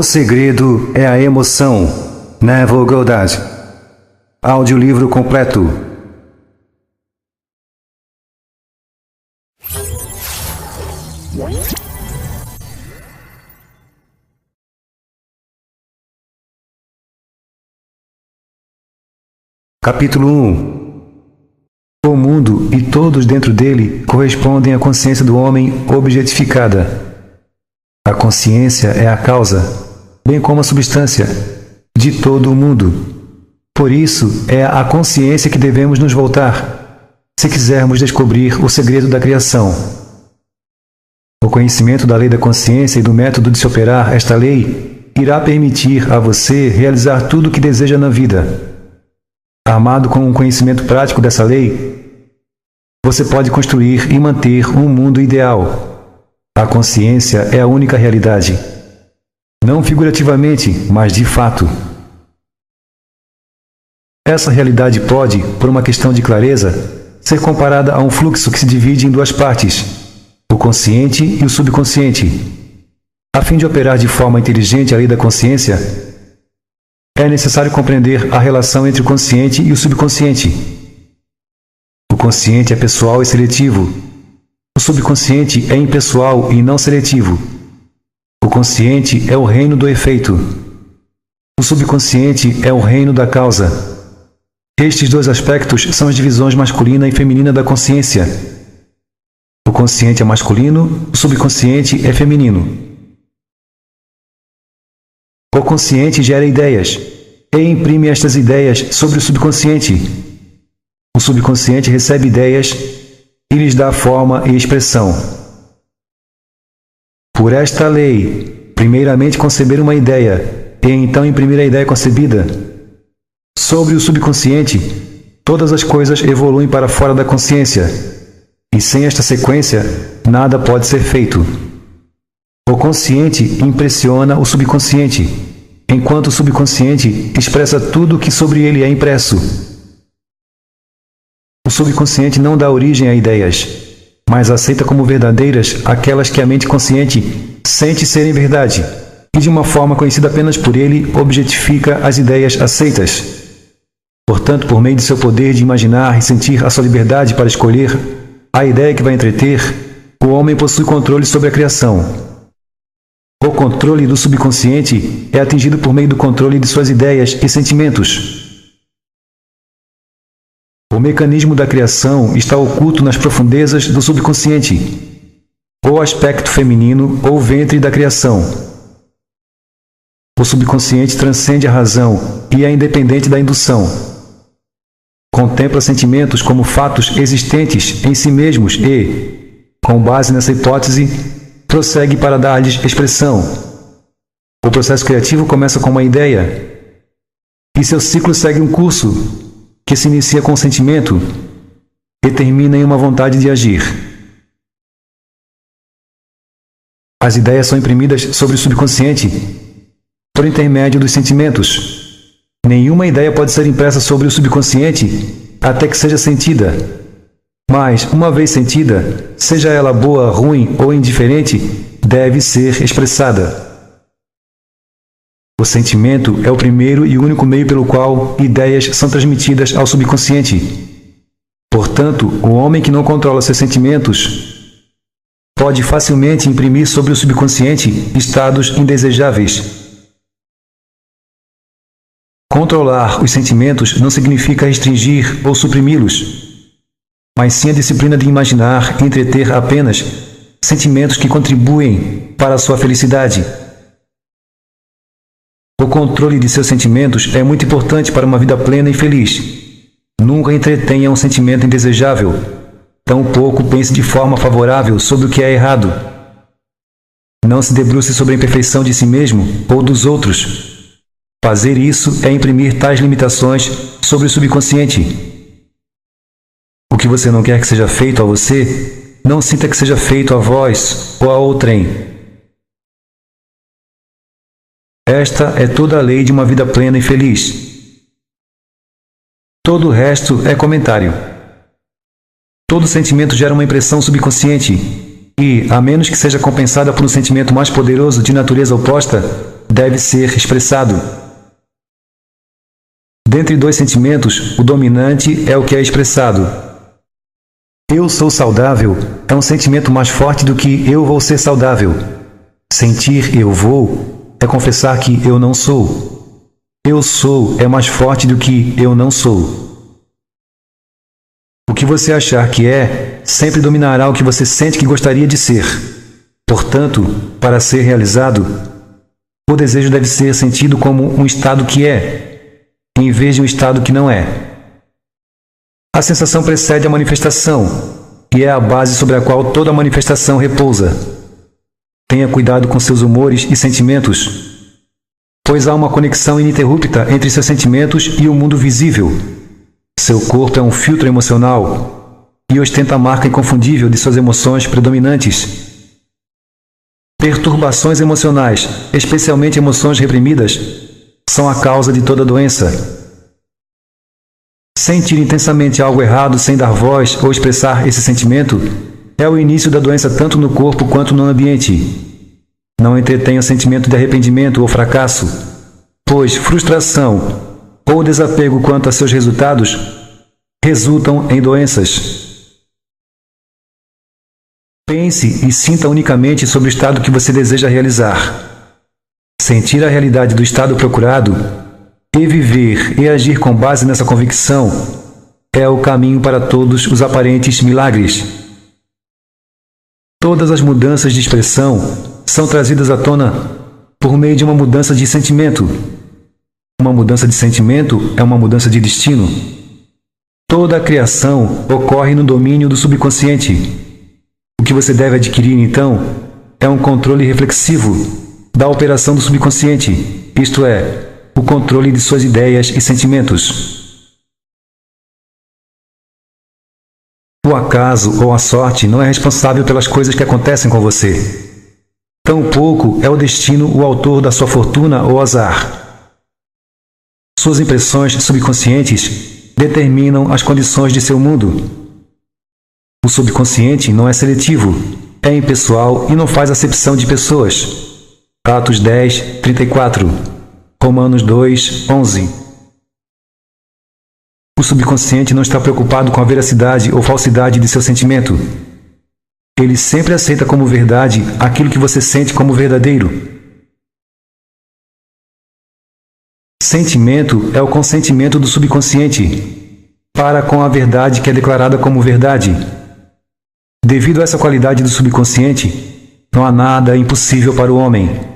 O segredo é a emoção. Neville Goddard. Audiolivro completo. Capítulo 1. O mundo e todos dentro dele correspondem à consciência do homem objetificada. A consciência é a causa, bem como a substância, de todo o mundo. Por isso, é à consciência que devemos nos voltar, se quisermos descobrir o segredo da criação. O conhecimento da lei da consciência e do método de se operar esta lei irá permitir a você realizar tudo o que deseja na vida. Armado com um conhecimento prático dessa lei, você pode construir e manter um mundo ideal. A consciência é a única realidade. Não figurativamente, mas de fato. Essa realidade pode, por uma questão de clareza, ser comparada a um fluxo que se divide em duas partes, o consciente e o subconsciente. A fim de operar de forma inteligente a lei da consciência, é necessário compreender a relação entre o consciente e o subconsciente. O consciente é pessoal e seletivo. O subconsciente é impessoal e não seletivo. O consciente é o reino do efeito. O subconsciente é o reino da causa. Estes dois aspectos são as divisões masculina e feminina da consciência. O consciente é masculino, o subconsciente é feminino. O consciente gera ideias e imprime estas ideias sobre o subconsciente. O subconsciente recebe ideias e lhes dá forma e expressão. Por esta lei, primeiramente conceber uma ideia e então imprimir a ideia concebida. Sobre o subconsciente, todas as coisas evoluem para fora da consciência, e sem esta sequência, nada pode ser feito. O consciente impressiona o subconsciente, enquanto o subconsciente expressa tudo o que sobre ele é impresso. O subconsciente não dá origem a ideias, mas aceita como verdadeiras aquelas que a mente consciente sente serem verdade, e de uma forma conhecida apenas por ele, objetifica as ideias aceitas. Portanto, por meio de seu poder de imaginar e sentir a sua liberdade para escolher a ideia que vai entreter, o homem possui controle sobre a criação. O controle do subconsciente é atingido por meio do controle de suas ideias e sentimentos. O mecanismo da criação está oculto nas profundezas do subconsciente, o aspecto feminino ou ventre da criação. O subconsciente transcende a razão e é independente da indução. Contempla sentimentos como fatos existentes em si mesmos e, com base nessa hipótese, prossegue para dar-lhes expressão. O processo criativo começa com uma ideia, e seu ciclo segue um curso que se inicia com o sentimento e termina em uma vontade de agir. As ideias são imprimidas sobre o subconsciente por intermédio dos sentimentos. Nenhuma ideia pode ser impressa sobre o subconsciente até que seja sentida. Mas, uma vez sentida, seja ela boa, ruim ou indiferente, deve ser expressada. O sentimento é o primeiro e único meio pelo qual ideias são transmitidas ao subconsciente. Portanto, o homem que não controla seus sentimentos pode facilmente imprimir sobre o subconsciente estados indesejáveis. Controlar os sentimentos não significa restringir ou suprimi-los, mas sim a disciplina de imaginar e entreter apenas sentimentos que contribuem para a sua felicidade. O controle de seus sentimentos é muito importante para uma vida plena e feliz. Nunca entretenha um sentimento indesejável. Tampouco pense de forma favorável sobre o que é errado. Não se debruce sobre a imperfeição de si mesmo ou dos outros. Fazer isso é imprimir tais limitações sobre o subconsciente. O que você não quer que seja feito a você, não sinta que seja feito a vós ou a outrem. Esta é toda a lei de uma vida plena e feliz. Todo o resto é comentário. Todo sentimento gera uma impressão subconsciente e, a menos que seja compensada por um sentimento mais poderoso de natureza oposta, deve ser expressado. Dentre dois sentimentos, o dominante é o que é expressado. Eu sou saudável é um sentimento mais forte do que eu vou ser saudável. Sentir eu vou é confessar que eu não sou. Eu sou é mais forte do que eu não sou. O que você achar que é, sempre dominará o que você sente que gostaria de ser. Portanto, para ser realizado, o desejo deve ser sentido como um estado que é, em vez de um estado que não é. A sensação precede a manifestação, e é a base sobre a qual toda manifestação repousa. Tenha cuidado com seus humores e sentimentos, pois há uma conexão ininterrupta entre seus sentimentos e o mundo visível. Seu corpo é um filtro emocional e ostenta a marca inconfundível de suas emoções predominantes. Perturbações emocionais, especialmente emoções reprimidas, são a causa de toda doença. Sentir intensamente algo errado sem dar voz ou expressar esse sentimento é o início da doença tanto no corpo quanto no ambiente. Não entretenha o sentimento de arrependimento ou fracasso, pois frustração ou desapego quanto a seus resultados resultam em doenças. Pense e sinta unicamente sobre o estado que você deseja realizar. Sentir a realidade do estado procurado e viver e agir com base nessa convicção é o caminho para todos os aparentes milagres. Todas as mudanças de expressão são trazidas à tona por meio de uma mudança de sentimento. Uma mudança de sentimento é uma mudança de destino. Toda a criação ocorre no domínio do subconsciente. O que você deve adquirir, então, é um controle reflexivo da operação do subconsciente, isto é, o controle de suas ideias e sentimentos. O acaso ou a sorte não é responsável pelas coisas que acontecem com você. Tampouco é o destino o autor da sua fortuna ou azar. Suas impressões subconscientes determinam as condições de seu mundo. O subconsciente não é seletivo, é impessoal e não faz acepção de pessoas. Atos 10, 34. Romanos 2, 11. O subconsciente não está preocupado com a veracidade ou falsidade de seu sentimento. Ele sempre aceita como verdade aquilo que você sente como verdadeiro. Sentimento é o consentimento do subconsciente para com a verdade que é declarada como verdade. Devido a essa qualidade do subconsciente, não há nada impossível para o homem.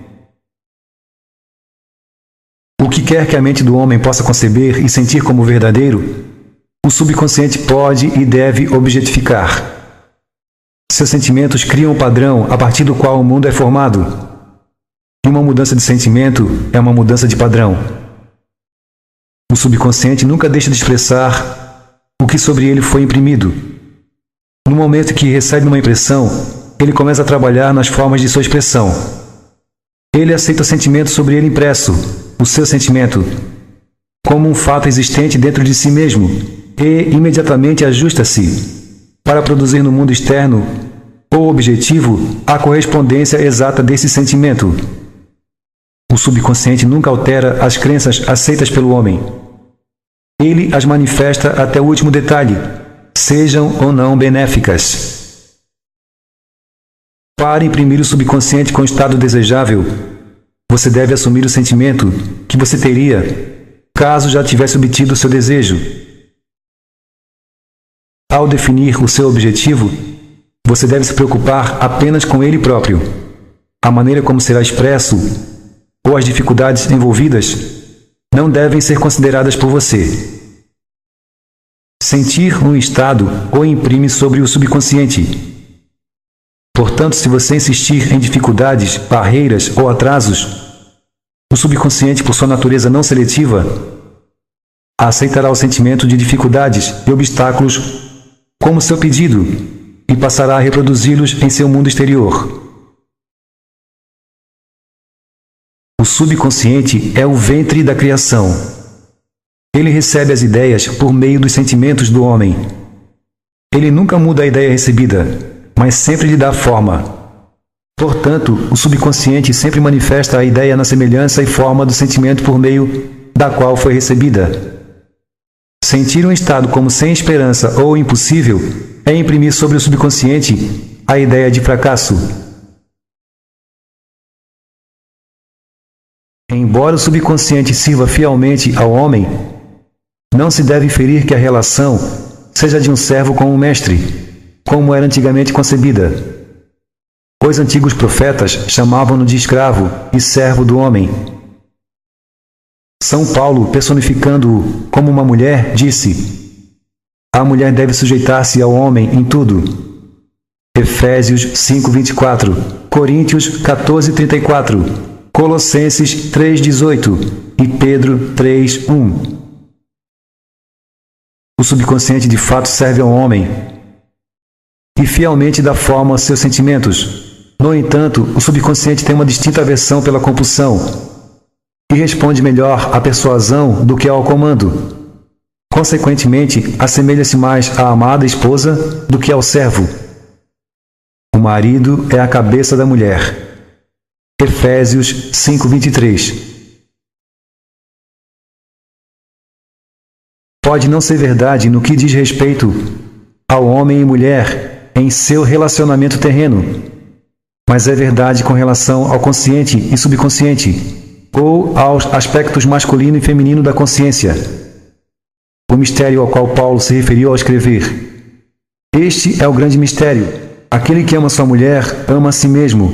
O que quer que a mente do homem possa conceber e sentir como verdadeiro, o subconsciente pode e deve objetificar. Seus sentimentos criam um padrão a partir do qual o mundo é formado. E uma mudança de sentimento é uma mudança de padrão. O subconsciente nunca deixa de expressar o que sobre ele foi imprimido. No momento que recebe uma impressão, ele começa a trabalhar nas formas de sua expressão. Ele aceita o sentimento sobre ele impresso, o seu sentimento, como um fato existente dentro de si mesmo, e imediatamente ajusta-se para produzir no mundo externo ou objetivo a correspondência exata desse sentimento. O subconsciente nunca altera as crenças aceitas pelo homem. Ele as manifesta até o último detalhe, sejam ou não benéficas. Para imprimir o subconsciente com o estado desejável, você deve assumir o sentimento que você teria caso já tivesse obtido o seu desejo. Ao definir o seu objetivo, você deve se preocupar apenas com ele próprio. A maneira como será expresso ou as dificuldades envolvidas não devem ser consideradas por você. Sentir um estado o imprime sobre o subconsciente. Portanto, se você insistir em dificuldades, barreiras ou atrasos, o subconsciente, por sua natureza não seletiva, aceitará o sentimento de dificuldades e obstáculos como seu pedido e passará a reproduzi-los em seu mundo exterior. O subconsciente é o ventre da criação. Ele recebe as ideias por meio dos sentimentos do homem. Ele nunca muda a ideia recebida, mas sempre lhe dá forma. Portanto, o subconsciente sempre manifesta a ideia na semelhança e forma do sentimento por meio da qual foi recebida. Sentir um estado como sem esperança ou impossível é imprimir sobre o subconsciente a ideia de fracasso. Embora o subconsciente sirva fielmente ao homem, não se deve inferir que a relação seja de um servo com um mestre, como era antigamente concebida. Os antigos profetas chamavam-no de escravo e servo do homem. São Paulo, personificando-o como uma mulher, disse: a mulher deve sujeitar-se ao homem em tudo. Efésios 5:24, Coríntios 14:34, Colossenses 3:18 e Pedro 3:1. O subconsciente de fato serve ao homem e fielmente dá forma aos seus sentimentos. No entanto, o subconsciente tem uma distinta aversão pela compulsão e responde melhor à persuasão do que ao comando. Consequentemente, assemelha-se mais à amada esposa do que ao servo. O marido é a cabeça da mulher. Efésios 5:23. Pode não ser verdade no que diz respeito ao homem e mulher em seu relacionamento terreno, mas é verdade com relação ao consciente e subconsciente, ou aos aspectos masculino e feminino da consciência, o mistério ao qual Paulo se referiu ao escrever. Este é o grande mistério. Aquele que ama sua mulher ama a si mesmo,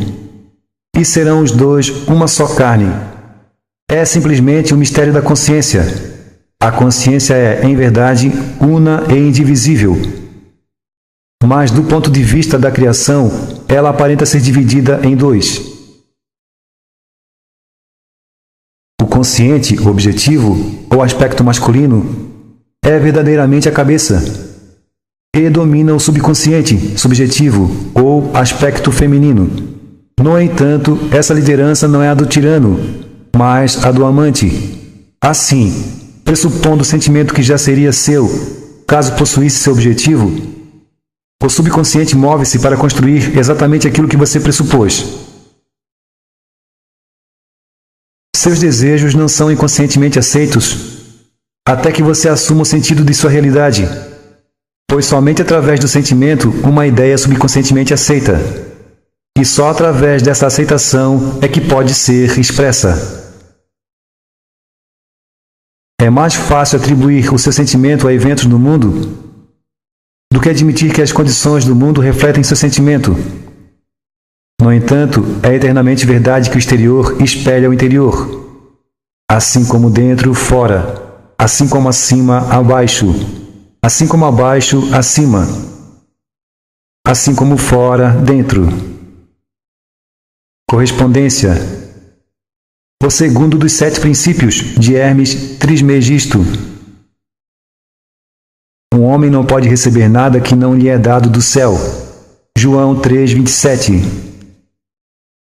e serão os dois uma só carne. É simplesmente o mistério da consciência. A consciência é, em verdade, una e indivisível. Mas, do ponto de vista da criação, ela aparenta ser dividida em dois. O consciente, o objetivo, ou aspecto masculino, é verdadeiramente a cabeça, e domina o subconsciente, subjetivo, ou aspecto feminino. No entanto, essa liderança não é a do tirano, mas a do amante. Assim, pressupondo o sentimento que já seria seu, caso possuísse seu objetivo, o subconsciente move-se para construir exatamente aquilo que você pressupôs. Seus desejos não são inconscientemente aceitos até que você assuma o sentido de sua realidade, pois somente através do sentimento uma ideia é subconscientemente aceita, e só através dessa aceitação é que pode ser expressa. É mais fácil atribuir o seu sentimento a eventos no mundo do que admitir que as condições do mundo refletem seu sentimento. No entanto, é eternamente verdade que o exterior espelha o interior, assim como dentro, fora, assim como acima, abaixo, assim como abaixo, acima, assim como fora, dentro. Correspondência. O segundo dos 7 princípios de Hermes Trismegisto. Um homem não pode receber nada que não lhe é dado do céu. João 3:27.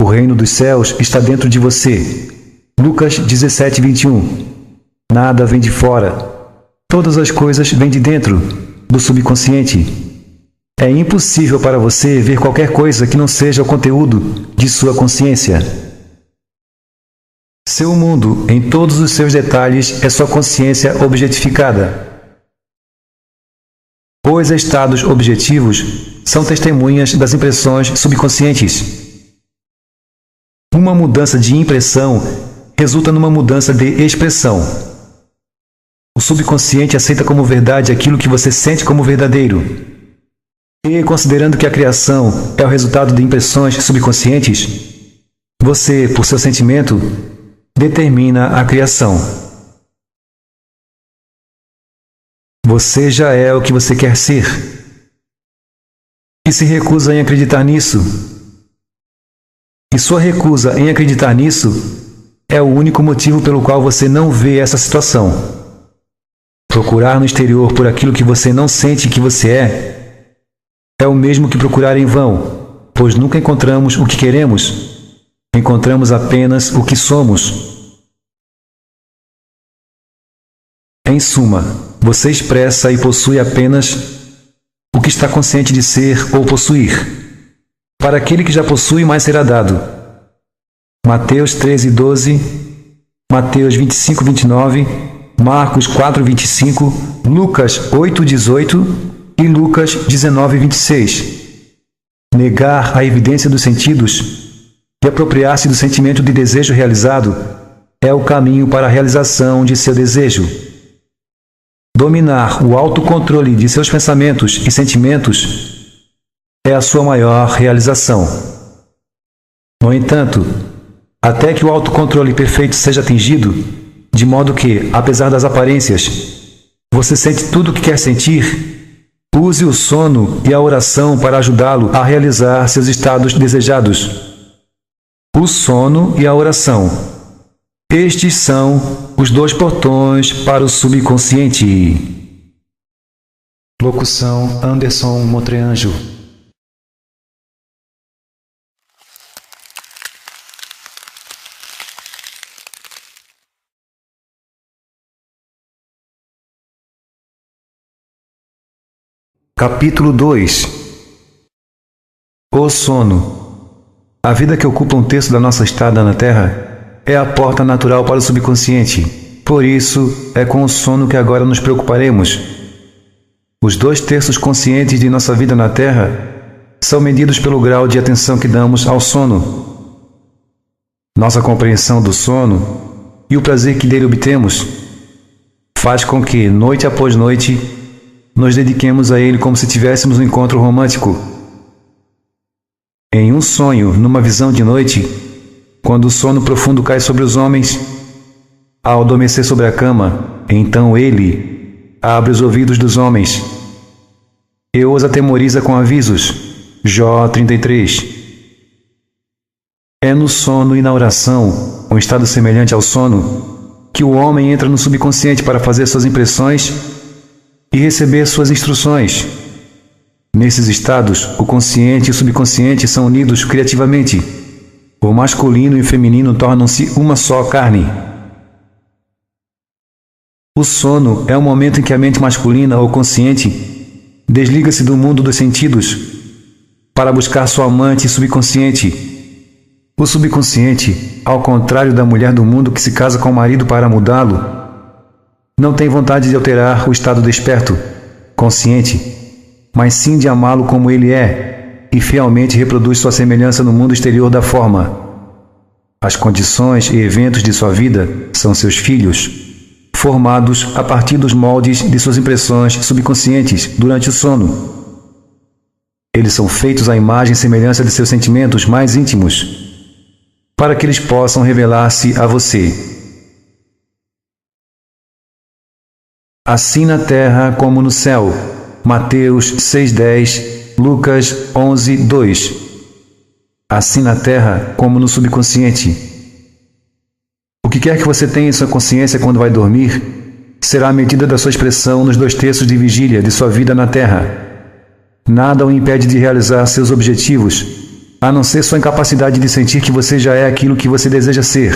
O reino dos céus está dentro de você. Lucas 17:21. Nada vem de fora. Todas as coisas vêm de dentro, do subconsciente. É impossível para você ver qualquer coisa que não seja o conteúdo de sua consciência. Seu mundo, em todos os seus detalhes, é sua consciência objetificada. Os estados objetivos são testemunhas das impressões subconscientes. Uma mudança de impressão resulta numa mudança de expressão. O subconsciente aceita como verdade aquilo que você sente como verdadeiro. E, considerando que a criação é o resultado de impressões subconscientes, você, por seu sentimento, determina a criação. Você já é o que você quer ser. E se recusa em acreditar nisso. E sua recusa em acreditar nisso é o único motivo pelo qual você não vê essa situação. Procurar no exterior por aquilo que você não sente que você é o mesmo que procurar em vão, pois nunca encontramos o que queremos, encontramos apenas o que somos. Em suma, você expressa e possui apenas o que está consciente de ser ou possuir. Para aquele que já possui, mais será dado. Mateus 13:12, Mateus 25:29, Marcos 4:25, Lucas 8:18 e Lucas 19:26. Negar a evidência dos sentidos e apropriar-se do sentimento de desejo realizado é o caminho para a realização de seu desejo. Dominar o autocontrole de seus pensamentos e sentimentos é a sua maior realização. No entanto, até que o autocontrole perfeito seja atingido, de modo que, apesar das aparências, você sente tudo o que quer sentir, use o sono e a oração para ajudá-lo a realizar seus estados desejados. O sono e a oração. Estes são os dois portões para o subconsciente. Locução Anderson Motreanjo. Capítulo 2. O sono. A vida que ocupa um terço da nossa estada na Terra é a porta natural para o subconsciente. Por isso, é com o sono que agora nos preocuparemos. Os 2/3 conscientes de nossa vida na Terra são medidos pelo grau de atenção que damos ao sono. Nossa compreensão do sono e o prazer que dele obtemos faz com que, noite após noite, nos dediquemos a ele como se tivéssemos um encontro romântico. Em um sonho, numa visão de noite, quando o sono profundo cai sobre os homens, ao adormecer sobre a cama, então ele abre os ouvidos dos homens e os atemoriza com avisos. Jó 33. É no sono e na oração, um estado semelhante ao sono, que o homem entra no subconsciente para fazer suas impressões e receber suas instruções. Nesses estados, o consciente e o subconsciente são unidos criativamente. O masculino e o feminino tornam-se uma só carne. O sono é o momento em que a mente masculina ou consciente desliga-se do mundo dos sentidos para buscar sua amante subconsciente. O subconsciente, ao contrário da mulher do mundo que se casa com o marido para mudá-lo, não tem vontade de alterar o estado desperto, consciente, mas sim de amá-lo como ele é e fielmente reproduz sua semelhança no mundo exterior da forma. As condições e eventos de sua vida são seus filhos, formados a partir dos moldes de suas impressões subconscientes durante o sono. Eles são feitos à imagem e semelhança de seus sentimentos mais íntimos, para que eles possam revelar-se a você. Assim na terra como no céu. Mateus 6:10, Lucas 11:2. Assim na terra como no subconsciente. O que quer que você tenha em sua consciência quando vai dormir, será a medida da sua expressão nos 2/3 de vigília de sua vida na terra. Nada o impede de realizar seus objetivos, a não ser sua incapacidade de sentir que você já é aquilo que você deseja ser,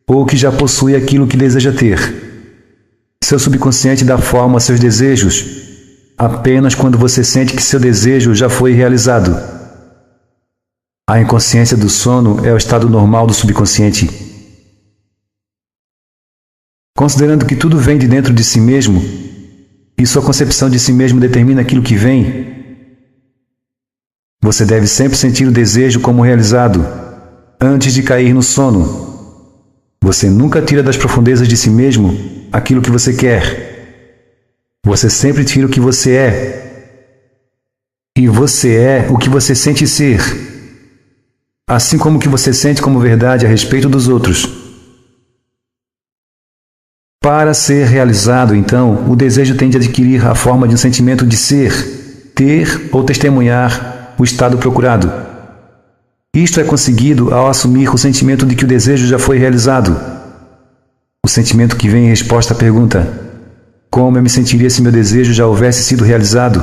ou que já possui aquilo que deseja ter. Seu subconsciente dá forma a seus desejos apenas quando você sente que seu desejo já foi realizado. A inconsciência do sono é o estado normal do subconsciente. Considerando que tudo vem de dentro de si mesmo, e sua concepção de si mesmo determina aquilo que vem, você deve sempre sentir o desejo como realizado, antes de cair no sono. Você nunca tira das profundezas de si mesmo aquilo que você quer. Você sempre tira o que você é. E você é o que você sente ser, assim como o que você sente como verdade a respeito dos outros. Para ser realizado, então, o desejo tende a adquirir a forma de um sentimento de ser, ter ou testemunhar o estado procurado. Isto é conseguido ao assumir o sentimento de que o desejo já foi realizado. O sentimento que vem em resposta à pergunta: como eu me sentiria se meu desejo já houvesse sido realizado?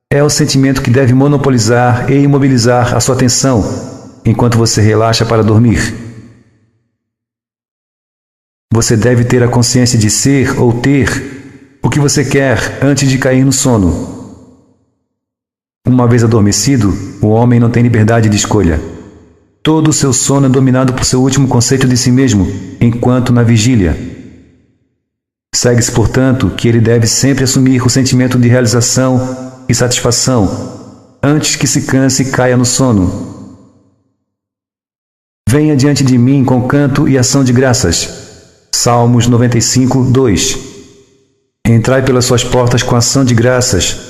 É o sentimento que deve monopolizar e imobilizar a sua atenção enquanto você relaxa para dormir. Você deve ter a consciência de ser ou ter o que você quer antes de cair no sono. Uma vez adormecido, o homem não tem liberdade de escolha. Todo o seu sono é dominado por seu último conceito de si mesmo, enquanto na vigília. Segue-se, portanto, que ele deve sempre assumir o sentimento de realização e satisfação, antes que se canse e caia no sono. Venha diante de mim com canto e ação de graças. Salmos 95, 2. Entrai pelas suas portas com ação de graças,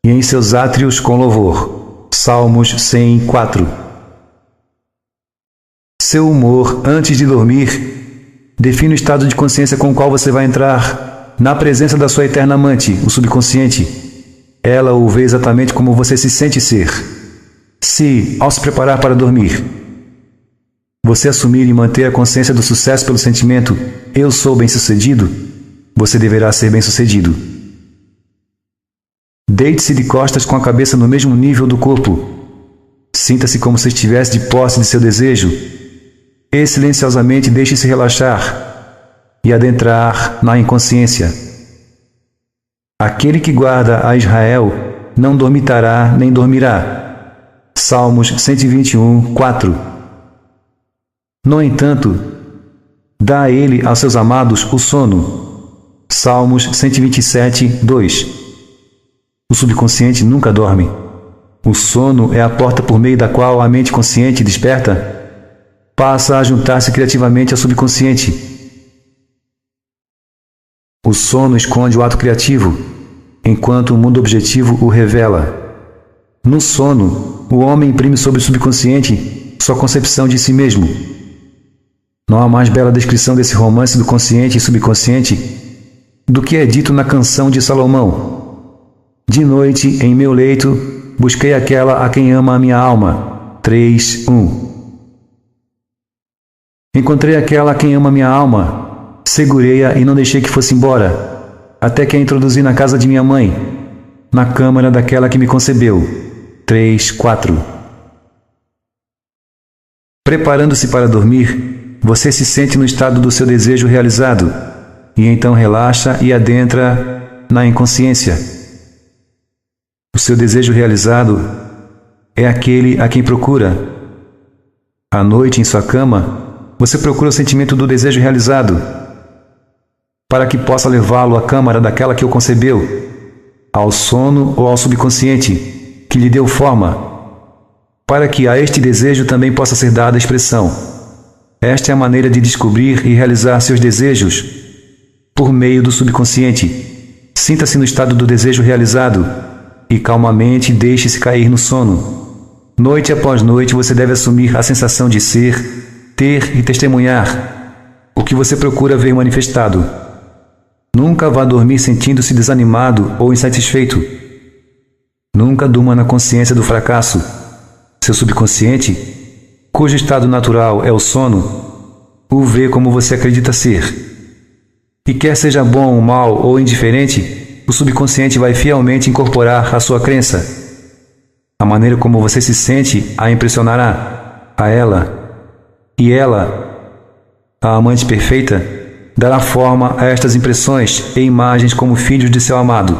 e em seus átrios com louvor. Salmos 100, 4. Seu humor antes de dormir define o estado de consciência com o qual você vai entrar na presença da sua eterna amante, o subconsciente. Ela o vê exatamente como você se sente ser. Se, ao se preparar para dormir, você assumir e manter a consciência do sucesso pelo sentimento "eu sou bem-sucedido", você deverá ser bem-sucedido. Deite-se de costas com a cabeça no mesmo nível do corpo. Sinta-se como se estivesse de posse de seu desejo e silenciosamente deixe-se relaxar e adentrar na inconsciência. Aquele que guarda a Israel não dormitará nem dormirá. Salmos 121, 4. No entanto, dá a ele, aos seus amados, o sono. Salmos 127, 2. O subconsciente nunca dorme. O sono é a porta por meio da qual a mente consciente desperta passa a juntar-se criativamente ao subconsciente. O sono esconde o ato criativo, enquanto o mundo objetivo o revela. No sono, o homem imprime sobre o subconsciente sua concepção de si mesmo. Não há mais bela descrição desse romance do consciente e subconsciente do que é dito na canção de Salomão. De noite, em meu leito, busquei aquela a quem ama a minha alma. 3, 1. Encontrei aquela a quem ama minha alma, segurei-a e não deixei que fosse embora, até que a introduzi na casa de minha mãe, na câmara daquela que me concebeu. 3, 4. Preparando-se para dormir, você se sente no estado do seu desejo realizado, e então relaxa e adentra na inconsciência. O seu desejo realizado é aquele a quem procura. À noite, em sua cama, você procura o sentimento do desejo realizado, para que possa levá-lo à câmara daquela que o concebeu, ao sono ou ao subconsciente, que lhe deu forma, para que a este desejo também possa ser dada expressão. Esta é a maneira de descobrir e realizar seus desejos, por meio do subconsciente. Sinta-se no estado do desejo realizado, e calmamente deixe-se cair no sono. Noite após noite você deve assumir a sensação de ser, ter e testemunhar o que você procura ver manifestado. Nunca vá dormir sentindo-se desanimado ou insatisfeito. Nunca durma na consciência do fracasso. Seu subconsciente, cujo estado natural é o sono, o vê como você acredita ser. E quer seja bom, mal ou indiferente, o subconsciente vai fielmente incorporar a sua crença. A maneira como você se sente a impressionará a ela. E ela, a amante perfeita, dará forma a estas impressões e imagens como filhos de seu amado.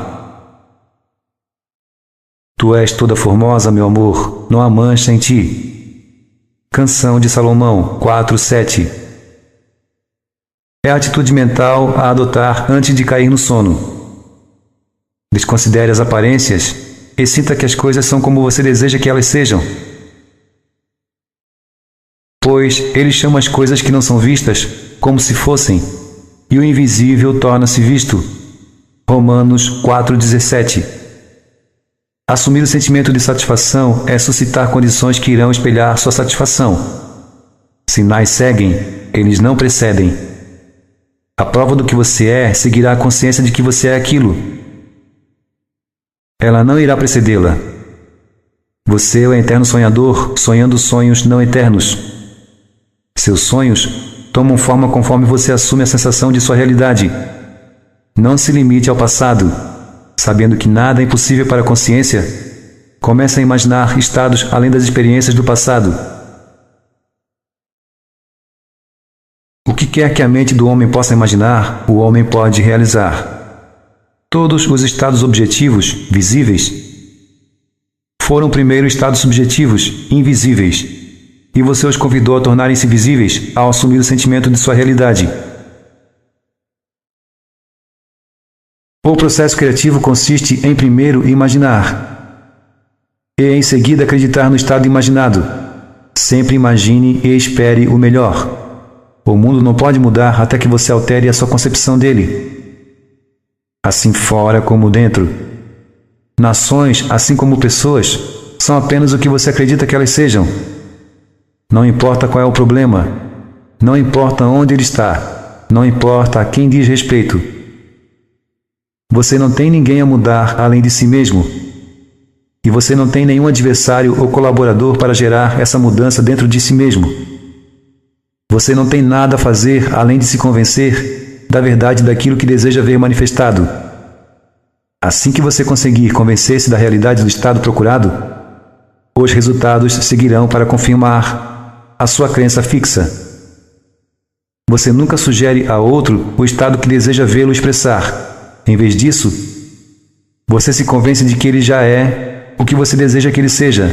Tu és toda formosa, meu amor, não há mancha em ti. Canção de Salomão 4, 7. É a atitude mental a adotar antes de cair no sono. Desconsidere as aparências e sinta que as coisas são como você deseja que elas sejam. Pois ele chama as coisas que não são vistas como se fossem, e o invisível torna-se visto. Romanos 4,17. Assumir o sentimento de satisfação é suscitar condições que irão espelhar sua satisfação. Sinais seguem, eles não precedem. A prova do que você é seguirá a consciência de que você é aquilo. Ela não irá precedê-la. Você é o eterno sonhador, sonhando sonhos não eternos. Seus sonhos tomam forma conforme você assume a sensação de sua realidade. Não se limite ao passado. Sabendo que nada é impossível para a consciência, comece a imaginar estados além das experiências do passado. O que quer que a mente do homem possa imaginar, o homem pode realizar. Todos os estados objetivos, visíveis, foram primeiro estados subjetivos, invisíveis, e você os convidou a tornarem-se visíveis ao assumir o sentimento de sua realidade. O processo criativo consiste em primeiro imaginar, e em seguida acreditar no estado imaginado. Sempre imagine e espere o melhor. O mundo não pode mudar até que você altere a sua concepção dele. Assim fora como dentro. Nações, assim como pessoas, são apenas o que você acredita que elas sejam. Não importa qual é o problema, não importa onde ele está, não importa a quem diz respeito. Você não tem ninguém a mudar além de si mesmo. E você não tem nenhum adversário ou colaborador para gerar essa mudança dentro de si mesmo. Você não tem nada a fazer além de se convencer da verdade daquilo que deseja ver manifestado. Assim que você conseguir convencer-se da realidade do estado procurado, os resultados seguirão para confirmar a sua crença fixa. Você nunca sugere a outro o estado que deseja vê-lo expressar. Em vez disso, você se convence de que ele já é o que você deseja que ele seja.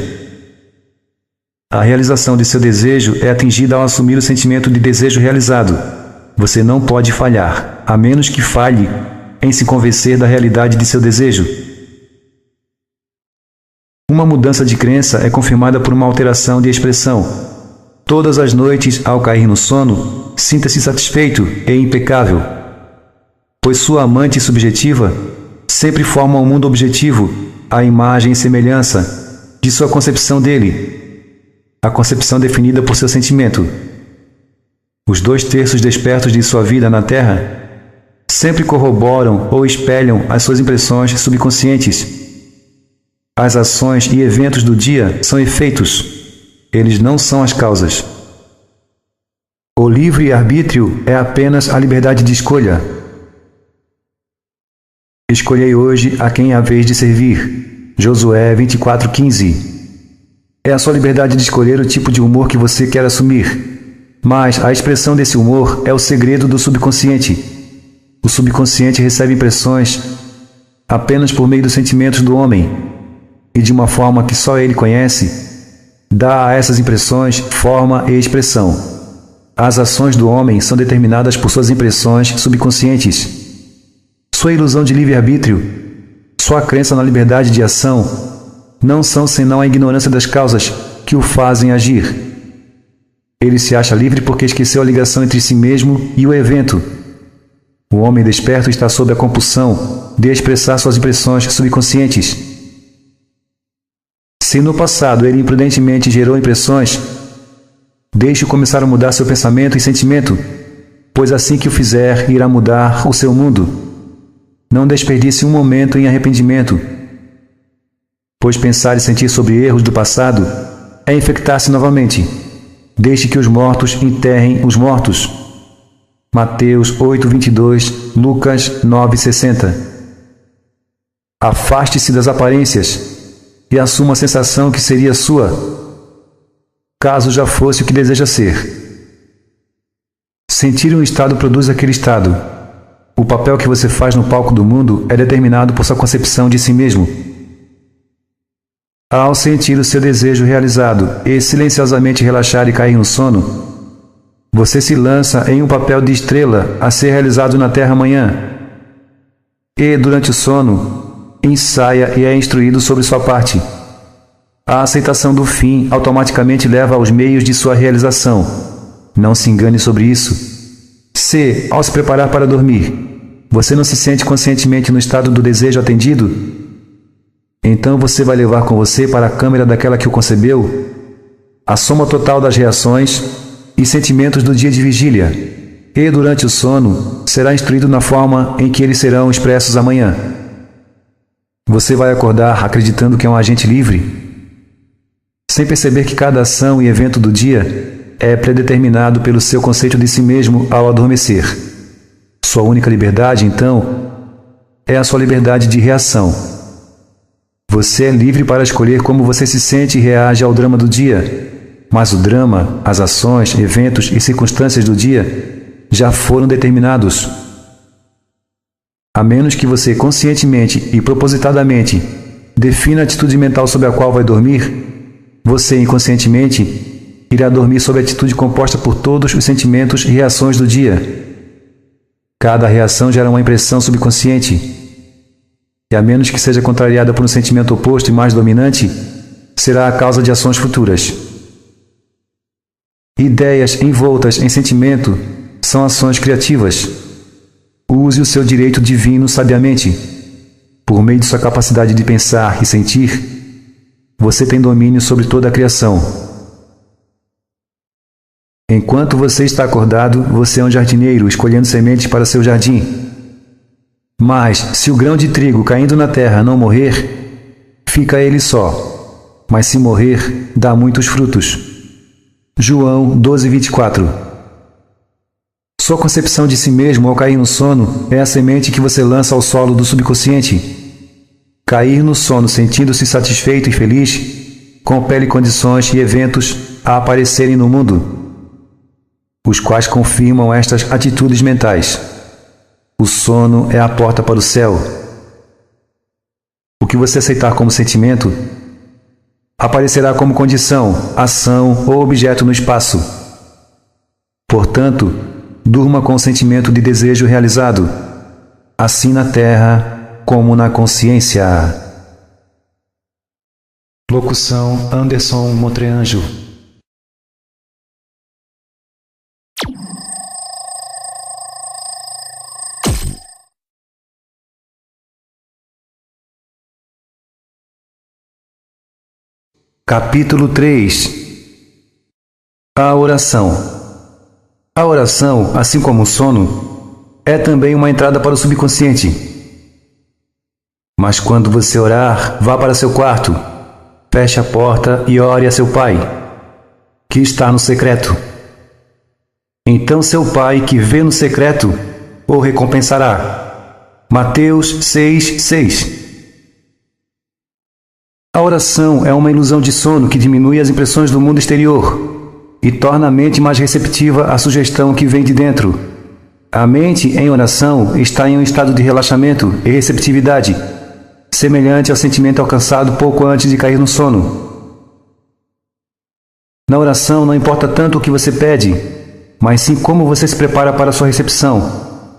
A realização de seu desejo é atingida ao assumir o sentimento de desejo realizado. Você não pode falhar, a menos que falhe em se convencer da realidade de seu desejo. Uma mudança de crença é confirmada por uma alteração de expressão. Todas as noites, ao cair no sono, sinta-se satisfeito e impecável, pois sua amante subjetiva sempre forma um mundo objetivo, a imagem e semelhança de sua concepção dele, a concepção definida por seu sentimento. Os 2/3 despertos de sua vida na Terra sempre corroboram ou espelham as suas impressões subconscientes. As ações e eventos do dia são efeitos, eles não são as causas. O livre-arbítrio é apenas a liberdade de escolha. Escolhei hoje a quem há vez de servir. Josué 24:15. É a sua liberdade de escolher o tipo de humor que você quer assumir. Mas a expressão desse humor é o segredo do subconsciente. O subconsciente recebe impressões apenas por meio dos sentimentos do homem, e de uma forma que só ele conhece, dá a essas impressões forma e expressão. As ações do homem são determinadas por suas impressões subconscientes. Sua ilusão de livre-arbítrio, sua crença na liberdade de ação, não são senão a ignorância das causas que o fazem agir. Ele se acha livre porque esqueceu a ligação entre si mesmo e o evento. O homem desperto está sob a compulsão de expressar suas impressões subconscientes. Se no passado ele imprudentemente gerou impressões, deixe-o começar a mudar seu pensamento e sentimento, pois assim que o fizer, irá mudar o seu mundo. Não desperdice um momento em arrependimento, pois pensar e sentir sobre erros do passado é infectar-se novamente. Deixe que os mortos enterrem os mortos. Mateus 8:22, Lucas 9:60. Afaste-se das aparências e assuma a sensação que seria sua, caso já fosse o que deseja ser. Sentir um estado produz aquele estado. O papel que você faz no palco do mundo é determinado por sua concepção de si mesmo. Ao sentir o seu desejo realizado e silenciosamente relaxar e cair no sono, você se lança em um papel de estrela a ser realizado na Terra amanhã. E, durante o sono, ensaia e é instruído sobre sua parte. A aceitação do fim automaticamente leva aos meios de sua realização. Não se engane sobre isso. Se, ao se preparar para dormir, você não se sente conscientemente no estado do desejo atendido, então você vai levar com você para a câmera daquela que o concebeu a soma total das reações e sentimentos do dia de vigília, e durante o sono será instruído na forma em que eles serão expressos amanhã. Você vai acordar acreditando que é um agente livre, sem perceber que cada ação e evento do dia é predeterminado pelo seu conceito de si mesmo ao adormecer. Sua única liberdade, então, é a sua liberdade de reação. Você é livre para escolher como você se sente e reage ao drama do dia, mas o drama, as ações, eventos e circunstâncias do dia já foram determinados. A menos que você conscientemente e propositadamente defina a atitude mental sobre a qual vai dormir, você inconscientemente irá dormir sob a atitude composta por todos os sentimentos e reações do dia. Cada reação gera uma impressão subconsciente, e a menos que seja contrariada por um sentimento oposto e mais dominante, será a causa de ações futuras. Ideias envoltas em sentimento são ações criativas. Use o seu direito divino sabiamente. Por meio de sua capacidade de pensar e sentir, você tem domínio sobre toda a criação. Enquanto você está acordado, você é um jardineiro escolhendo sementes para seu jardim. Mas, se o grão de trigo caindo na terra não morrer, fica ele só. Mas se morrer, dá muitos frutos. João 12:24. Sua concepção de si mesmo ao cair no sono é a semente que você lança ao solo do subconsciente. Cair no sono sentindo-se satisfeito e feliz compele condições e eventos a aparecerem no mundo, os quais confirmam estas atitudes mentais. O sono é a porta para o céu. O que você aceitar como sentimento aparecerá como condição, ação ou objeto no espaço. Portanto, durma com o sentimento de desejo realizado, assim na terra como na consciência. Locução Anderson Montreanjo. Capítulo 3. A oração. A oração, assim como o sono, é também uma entrada para o subconsciente. Mas quando você orar, vá para seu quarto, feche a porta e ore a seu Pai, que está no secreto. Então seu Pai, que vê no secreto, o recompensará. Mateus 6:6. A oração é uma ilusão de sono que diminui as impressões do mundo exterior e torna a mente mais receptiva à sugestão que vem de dentro. A mente em oração está em um estado de relaxamento e receptividade, semelhante ao sentimento alcançado pouco antes de cair no sono. Na oração não importa tanto o que você pede, mas sim como você se prepara para a sua recepção.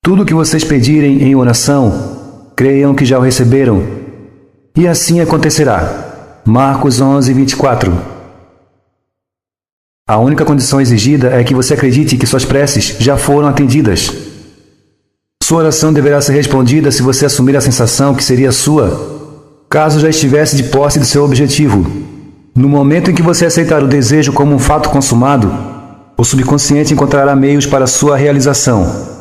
Tudo o que vocês pedirem em oração, creiam que já o receberam, e assim acontecerá. Marcos 11:24. A única condição exigida é que você acredite que suas preces já foram atendidas. Sua oração deverá ser respondida se você assumir a sensação que seria sua, caso já estivesse de posse do seu objetivo. No momento em que você aceitar o desejo como um fato consumado, o subconsciente encontrará meios para sua realização.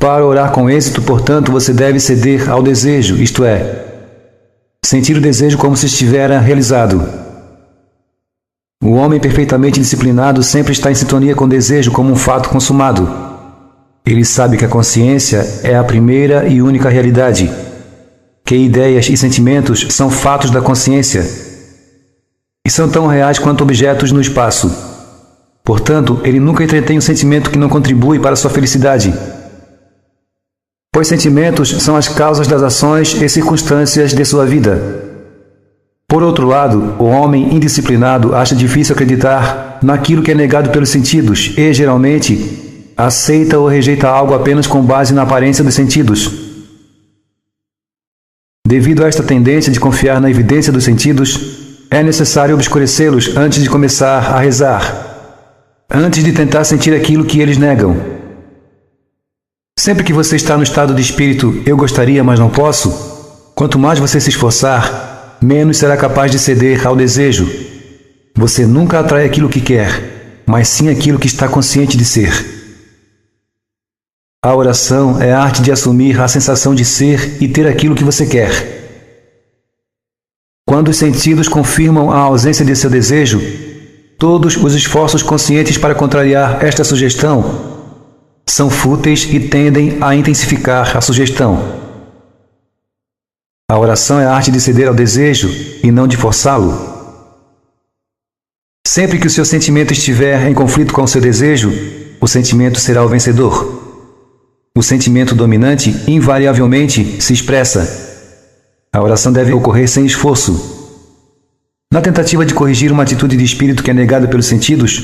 Para orar com êxito, portanto, você deve ceder ao desejo, isto é, sentir o desejo como se estivera realizado. O homem perfeitamente disciplinado sempre está em sintonia com o desejo como um fato consumado. Ele sabe que a consciência é a primeira e única realidade, que ideias e sentimentos são fatos da consciência e são tão reais quanto objetos no espaço. Portanto, ele nunca entretém um sentimento que não contribui para sua felicidade, pois sentimentos são as causas das ações e circunstâncias de sua vida. Por outro lado, o homem indisciplinado acha difícil acreditar naquilo que é negado pelos sentidos e, geralmente, aceita ou rejeita algo apenas com base na aparência dos sentidos. Devido a esta tendência de confiar na evidência dos sentidos, é necessário obscurecê-los antes de começar a rezar, antes de tentar sentir aquilo que eles negam. Sempre que você está no estado de espírito "eu gostaria, mas não posso", quanto mais você se esforçar, menos será capaz de ceder ao desejo. Você nunca atrai aquilo que quer, mas sim aquilo que está consciente de ser. A oração é a arte de assumir a sensação de ser e ter aquilo que você quer. Quando os sentidos confirmam a ausência de seu desejo, todos os esforços conscientes para contrariar esta sugestão são fúteis e tendem a intensificar a sugestão. A oração é a arte de ceder ao desejo e não de forçá-lo. Sempre que o seu sentimento estiver em conflito com o seu desejo, o sentimento será o vencedor. O sentimento dominante invariavelmente se expressa: A oração deve ocorrer sem esforço. Na tentativa de corrigir uma atitude de espírito que é negada pelos sentidos,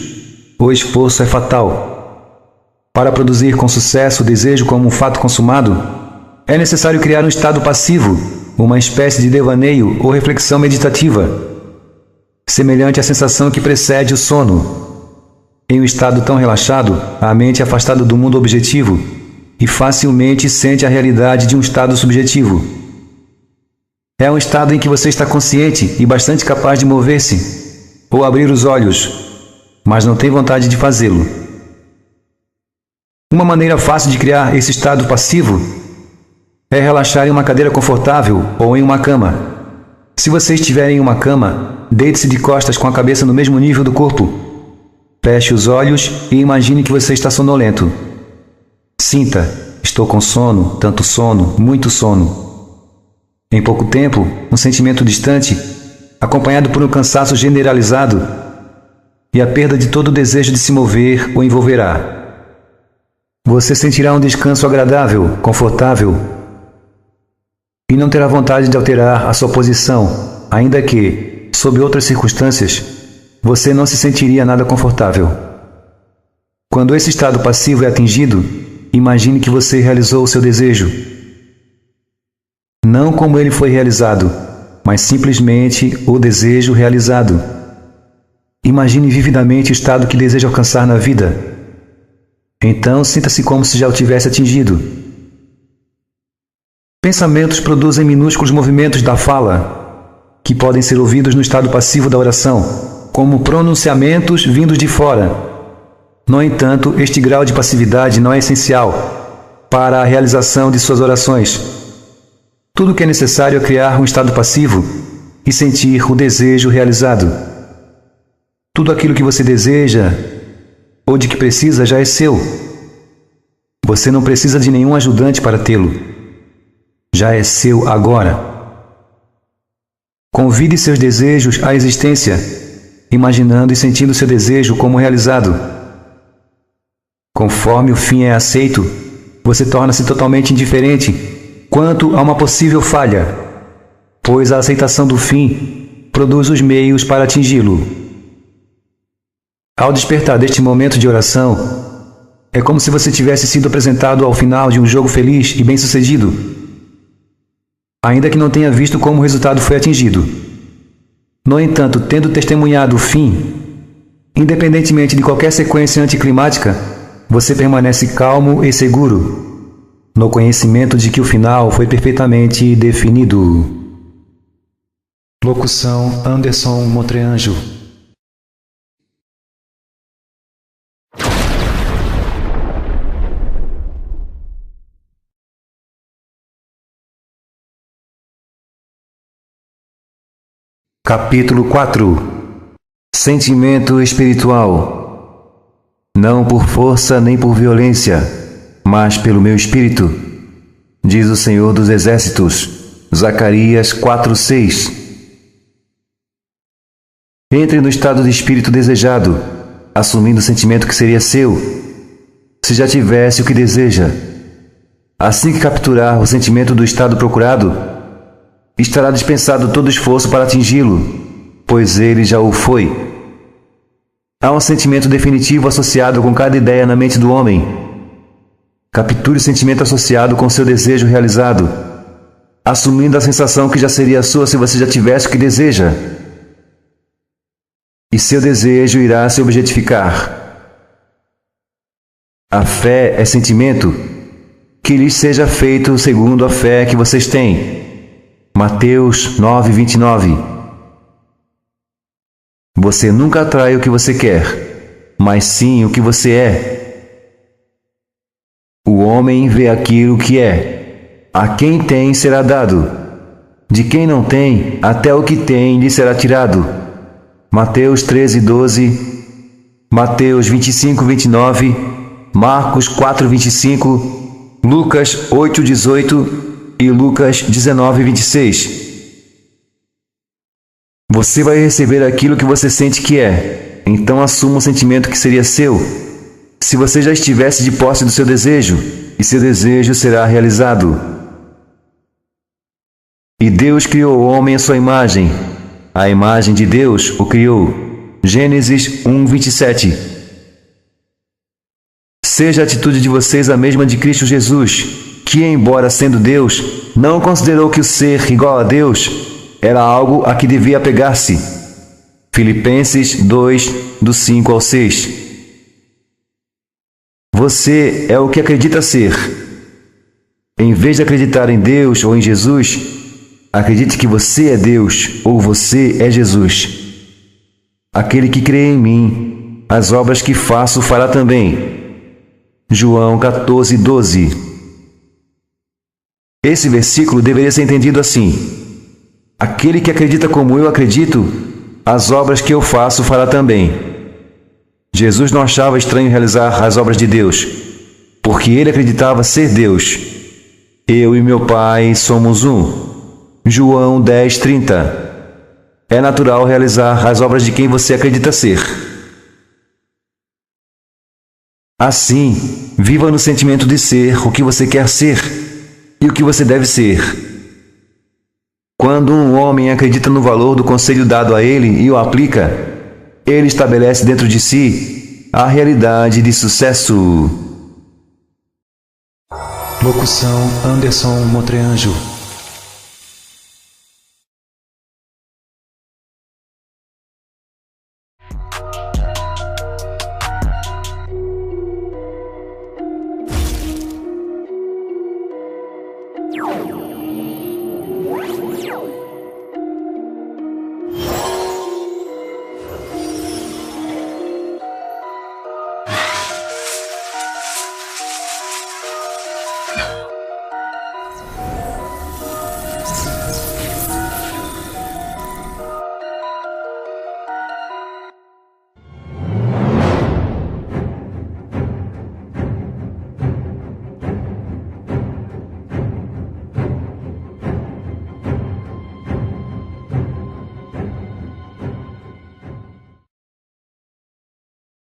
o esforço é fatal. Para produzir com sucesso o desejo como um fato consumado, é necessário criar um estado passivo, uma espécie de devaneio ou reflexão meditativa, semelhante à sensação que precede o sono. Em um estado tão relaxado, a mente é afastada do mundo objetivo e facilmente sente a realidade de um estado subjetivo. É um estado em que você está consciente e bastante capaz de mover-se ou abrir os olhos, mas não tem vontade de fazê-lo. Uma maneira fácil de criar esse estado passivo é relaxar em uma cadeira confortável ou em uma cama. Se você estiver em uma cama, deite-se de costas com a cabeça no mesmo nível do corpo. Feche os olhos e imagine que você está sonolento. Sinta, estou com sono, tanto sono, muito sono. Em pouco tempo, um sentimento distante, acompanhado por um cansaço generalizado e a perda de todo o desejo de se mover o envolverá. Você sentirá um descanso agradável, confortável, e não terá vontade de alterar a sua posição, ainda que, sob outras circunstâncias, você não se sentiria nada confortável. Quando esse estado passivo é atingido, imagine que você realizou o seu desejo. Não como ele foi realizado, mas simplesmente o desejo realizado. Imagine vividamente o estado que deseja alcançar na vida. Então, sinta-se como se já o tivesse atingido. Pensamentos produzem minúsculos movimentos da fala, que podem ser ouvidos no estado passivo da oração, como pronunciamentos vindos de fora. No entanto, este grau de passividade não é essencial para a realização de suas orações. Tudo o que é necessário é criar um estado passivo e sentir o desejo realizado. Tudo aquilo que você deseja ou de que precisa já é seu. Você não precisa de nenhum ajudante para tê-lo. Já é seu agora. Convide seus desejos à existência, imaginando e sentindo seu desejo como realizado. Conforme o fim é aceito, você torna-se totalmente indiferente quanto a uma possível falha, pois a aceitação do fim produz os meios para atingi-lo. Ao despertar deste momento de oração, é como se você tivesse sido apresentado ao final de um jogo feliz e bem-sucedido, ainda que não tenha visto como o resultado foi atingido. No entanto, tendo testemunhado o fim, independentemente de qualquer sequência anticlimática, você permanece calmo e seguro, no conhecimento de que o final foi perfeitamente definido. Locução Anderson Montreanjo. Capítulo 4. Sentimento espiritual. Não por força nem por violência, mas pelo meu espírito, diz o Senhor dos Exércitos. Zacarias 4:6. Entre no estado de espírito desejado, assumindo o sentimento que seria seu, se já tivesse o que deseja. Assim que capturar o sentimento do estado procurado, estará dispensado todo esforço para atingi-lo, pois ele já o foi. Há um sentimento definitivo associado com cada ideia na mente do homem. Capture o sentimento associado com seu desejo realizado, assumindo a sensação que já seria sua se você já tivesse o que deseja. E seu desejo irá se objetificar. A fé é sentimento. Que lhes seja feito segundo a fé que vocês têm. Mateus 9:29. Você nunca atrai o que você quer, mas sim o que você é. O homem vê aquilo que é. A quem tem será dado. De quem não tem, até o que tem lhe será tirado. Mateus 13:12, Mateus 25:29, Marcos 4:25, Lucas 8:18 e Lucas 19:26. Você vai receber aquilo que você sente que é, então assuma o sentimento que seria seu, se você já estivesse de posse do seu desejo, e seu desejo será realizado. E Deus criou o homem à sua imagem. A imagem de Deus o criou. Gênesis 1:27. Seja a atitude de vocês a mesma de Cristo Jesus, que, embora sendo Deus, não considerou que o ser igual a Deus era algo a que devia apegar-se. Filipenses 2:5-6. Você é o que acredita ser. Em vez de acreditar em Deus ou em Jesus, acredite que você é Deus ou você é Jesus. Aquele que crê em mim, as obras que faço fará também. João 14:12. Esse versículo deveria ser entendido assim: aquele que acredita como eu acredito, as obras que eu faço fará também. Jesus não achava estranho realizar as obras de Deus, porque ele acreditava ser Deus. Eu e meu Pai somos um. João 10:30. É natural realizar as obras de quem você acredita ser. Assim, viva no sentimento de ser o que você quer ser e o que você deve ser. Quando um homem acredita no valor do conselho dado a ele e o aplica, ele estabelece dentro de si a realidade de sucesso. Locução: Anderson Motreanjo.